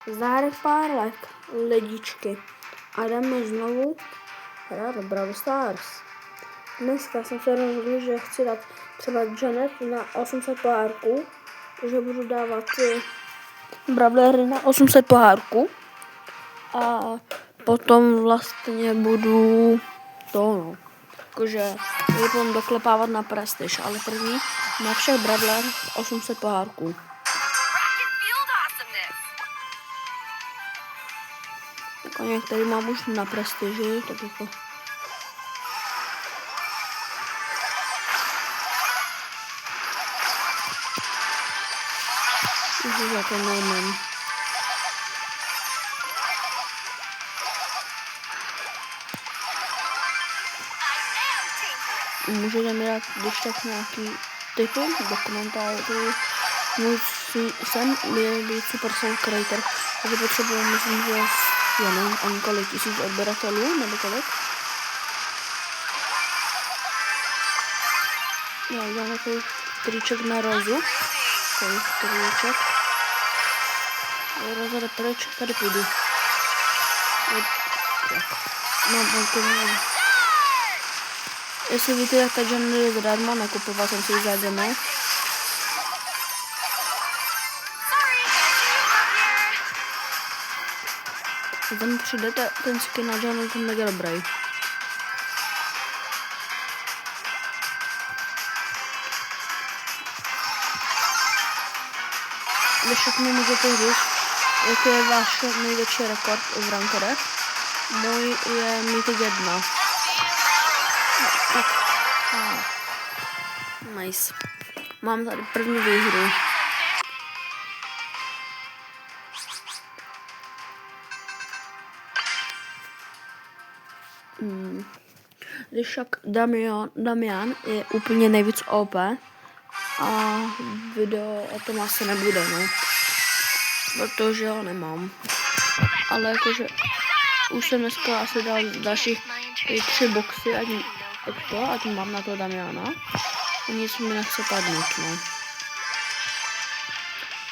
Zdárek párek, lidičky. A jdeme znovu hrát Brawl Stars. Dneska jsem se rozhodl, že chci dát třeba Janet na 800 pohárků, že budu dávat brawlery na 800 pohárků a potom vlastně budu jakože budu doklepávat na prestiž, ale první na všech brawler 800 pohárků. Jako některý mám už na prestiži, tak jako už jako nejmem. Můžete mi dát když tak nějaký tipy do komentářů. Můj sen je být Supercell Creator, takže potřebuji, myslím, že jenom ani kolik tisíc odběratelů, nebo kolik. Já udělám takový triček na Rozu. Kolik triček. Roza jde pryč, tady půjdu. No, to nevím. Jestli víte, jak ta Janet je zadarmo, nakupoval jsem si ji zadarmo. Tam přijde ten skin na Janet, je mega dobrý. Vy všechny můžete říct, jaký je váš největší rekord v rankerech. Můj je Mythic 1. Nice. Mám tady první výhru. Když však Damian je úplně nejvíc OP a video o tom asi nebude, no. Protože ho nemám. Ale jakože už jsem dneska asi dal další 3 boxy, ať mám na to Damiana. A nic mi nechce padnout, no.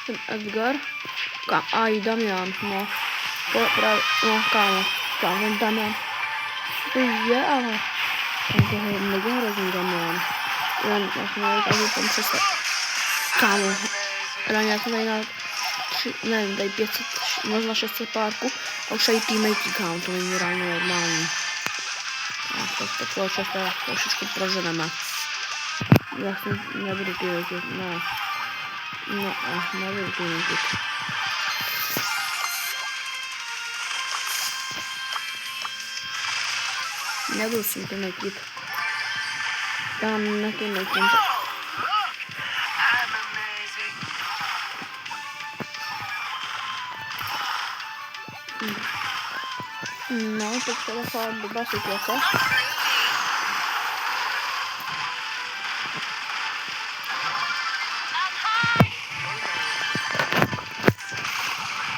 Ten Edgar. Aj Damian, no. No, kámo, ten Damian. To je, ale to je mega hrozný Damian. Já jsem tady tam přestat. Kámo, já jsem tady na 3, nevím, tady 500, možná 600 párku a už tady teammatey, kámo, to není reálně normální. Tak toho často trošičku proženeme. Já si nebudu teammatit, ne. No, nebudu teammatit. Nebudu si teammatit. Tam neteammatím. No, teď to je taková blbá situace.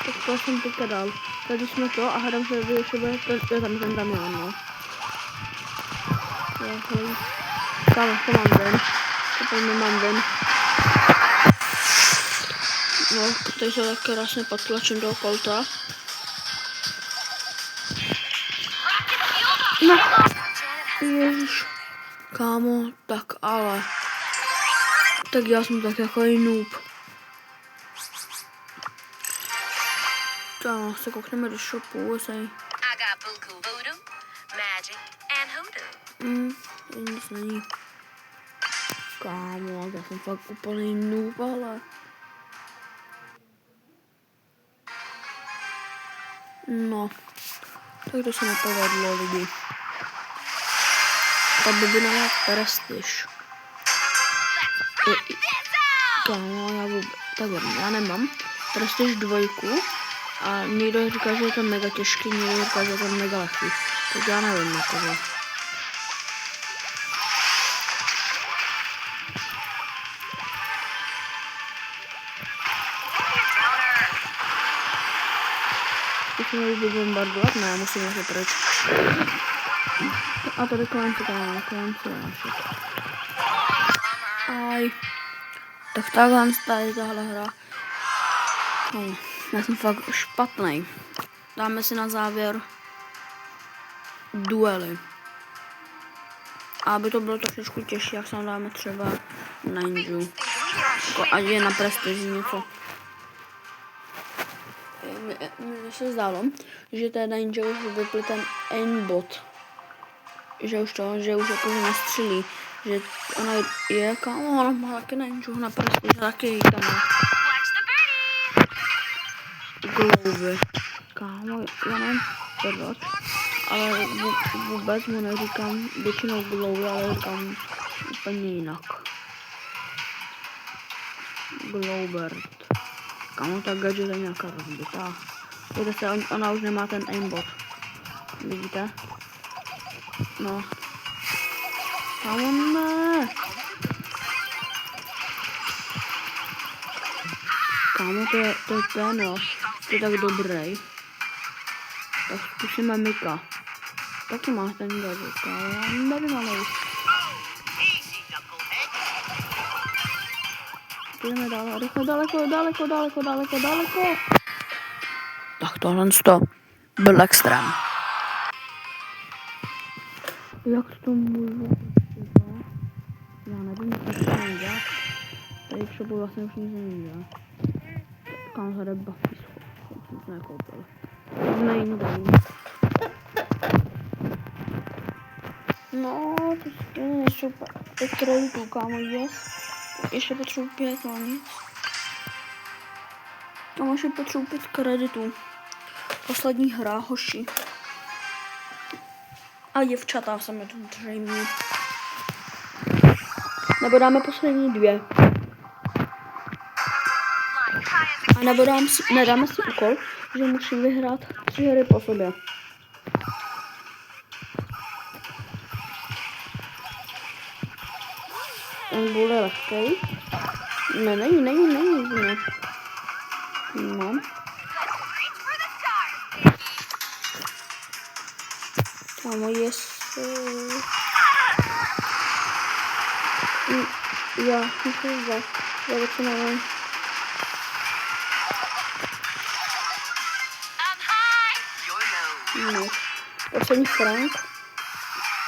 Tak to jsem teďka dal. Tady jsme to a hádám, že ještě bude to tam ten Damian, no. Kámo, to mám ven. To nemám ven. No, tady se tak krásně podtlačím do kolta. No, ježiš. Kámo, tak ale. Tak já jsem tak jako i noob. Kámo, se koukneme do shopu, nic není. Kámo, já jsem fakt úplný noob, ale. No, tak to se nepovedlo, lidi. Ta bobina má prestiž. Kámo, já nemám prestiž 2 a někdo říká, že je to mega těžký, někdo říká, že je to mega lehký. Tak já nevím, jakože. Teď se měli bombardovat, ne, musím ještě pryč. A tady konci, kámo, konci, Aj. Tak takhle tady tahle hra. No. Já jsem fakt špatný. Dáme si na závěr duely. A aby to bylo trošičku těžší, jak se dáme třeba ninju. Ať je na prestiži něco. Mně se zdálo, že té ninja už vypli ten aimbot. Že už jako nastřelí. Že ona je kámo, ona má taky ninju na prestiži, taky tam má. Globy. Kámo, já nevím proč, ale vůbec mu neříkám většinou Globy, ale říkám úplně jinak. Globert. Kámo, ta gadget je nějaká rozbitá. Vidíte se, ona už nemá ten aimbot. Vidíte? No. Kámo, ne. Kámo, to je ten, jo. To je tak dobrý. Tak zkusíme Mika. Taky má ten gadget, ale já nevím, ale už. Půjdeme dál, rychle, daleko. Tak tohle byl extrém. Jak to můžu dělat? Já nevím, jak to mám dělat. Tady v shopu vlastně už nic není dělat. Kam se jde Buffy schop, jsem se nekoupil. Nejde. No, to je super. To kreditu, kámo, je. Ještě potřebuji 5, no nic. Kámo, ještě potřebuji 5 kreditů. Poslední hra, hoši. A děvčata se mi tu dřejmí. Nebo dáme poslední 2. A nebo nedáme si úkol, že musím vyhrát 3 hry po sobě. Ten bude lehkej. Ne, není. No. Kámo, já musím to nevím. No. Poslední frank.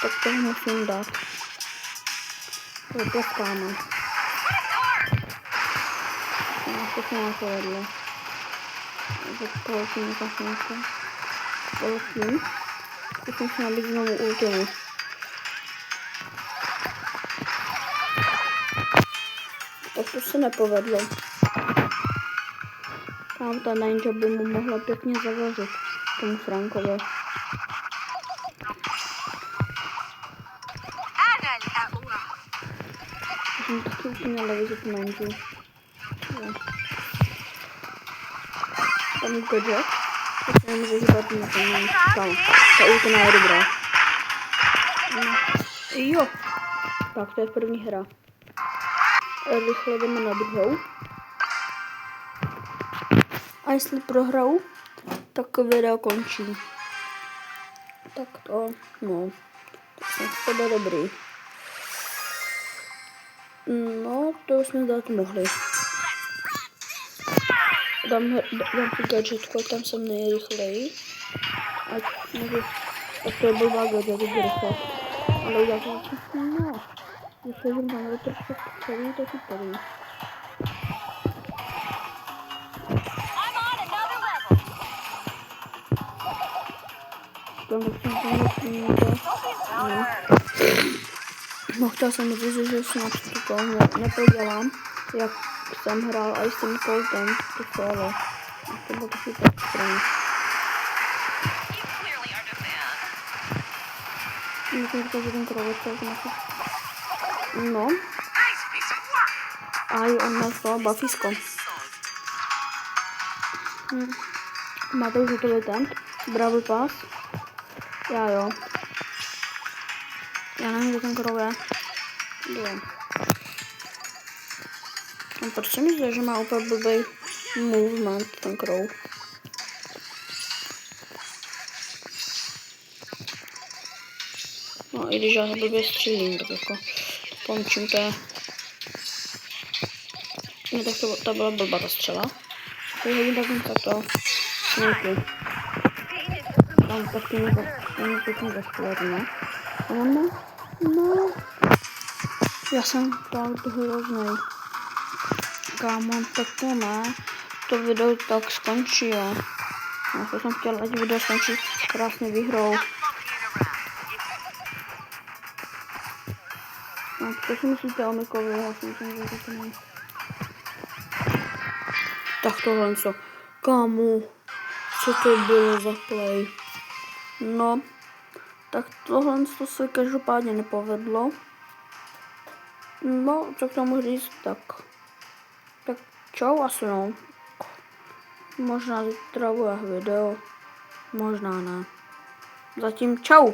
Tak toho musím dát. Vypleskáme. To se nám povedlo. Vypolotím kašenku. Polotím. Zkusím si nabít znovu ultimu. Tak to se nepovedlo. Tam ta ninja by mu mohla pěkně zavařit tomu Frankovi. Jsem taky úplně levizit ninju. Tam je gadget. Tak se nemůže hýbat na ten tam. Ta ultima je dobrá. Jo. Tak to je první hra. Rychle jdeme na druhou. A jestli prohraju, tak video končí. Tak to, no. Tak to bude dobrý. No, to jsme dát mohli. Dám si gadgetko, tam jsem nejrychleji. Ať to je blbá gadget, je rychle. Ale udělám to všechno, no. Když se jim tam trošku celý, to si tady. No, chtěl jsem říct, že snad to neprodělám, jak jsem hrál a jsem Coltem, to solo. To bylo taky tak straně. Myslím, že ten kroveček nějaký. No. A jo, on nastal Buffysko. Máte už hotový ten Brawl Pass? Já jo. Já nevím, kde ten krov je. Jo. No, proč si myslíš, že má úplně blbý movement ten krov? No, i když já ho blbě střílím, tak jako končím, to je... No, tak to byla blbá ta střela. Teď hodím tak to. Nějaký. Tam tak to pěkně zaskladíme. No. Já jsem fakt hroznej. Kámo, tak to ne. To video tak skončí, jo. Já jsem chtěl, ať video skončí krásně výhrou. No, co si myslíte o Mikovi? Já si myslím, že to není. Tak tohle co? Kámo, co to bylo za play? No, tak tohle to se každopádně nepovedlo. No, co k tomu říct, tak čau asi no. Možná zítra bude video, možná ne. Zatím čau.